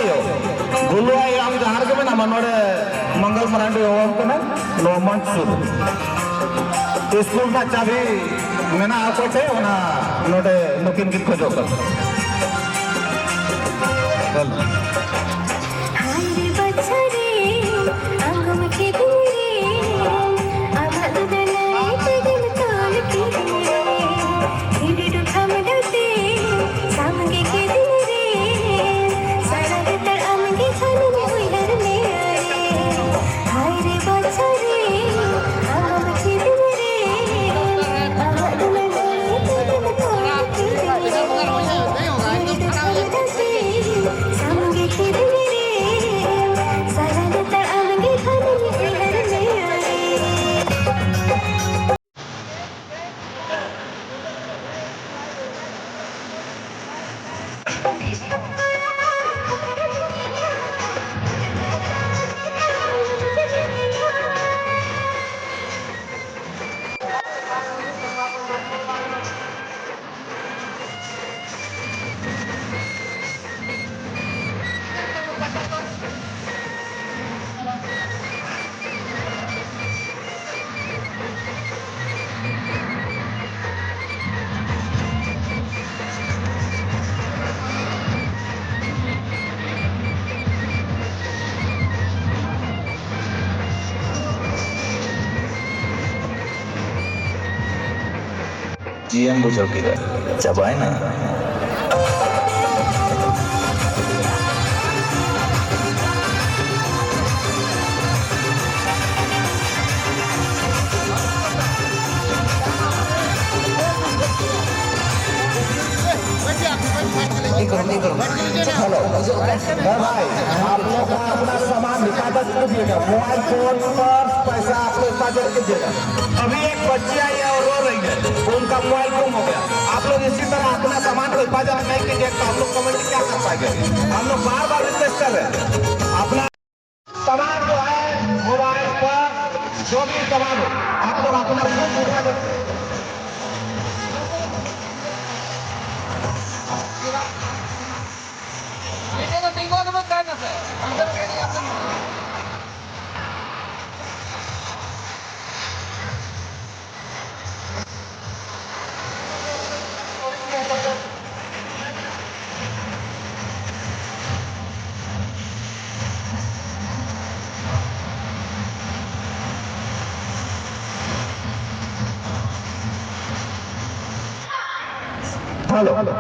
yo gulu ay am jahar ke na manore mangal marandi awam ko na no mansur school na chabi mena ako che ona note nukin kit khojo kar bol GM बुझो किधर चबाए ना hello भाई आप लोग अपना सामान हिफाजत कीजिएगा मोबाइल फोन पर्स पैसा आप लोग हिफाजत कीजिएगा अभी एक बच्ची आई है और रो रही है उनका मोबाइल गुम हो गया आप लोग इसी तरह अपना सामान को हिफाजत नहीं कीजिए तो हम लोग कमेटी क्या कर पाएंगे हम लोग बार बार रिक्वेस्ट कर रहे हैं अपना सामान जो है मोबाइल पर्स जो भी सामान हो आप लोग अपना हिफाजत हेलो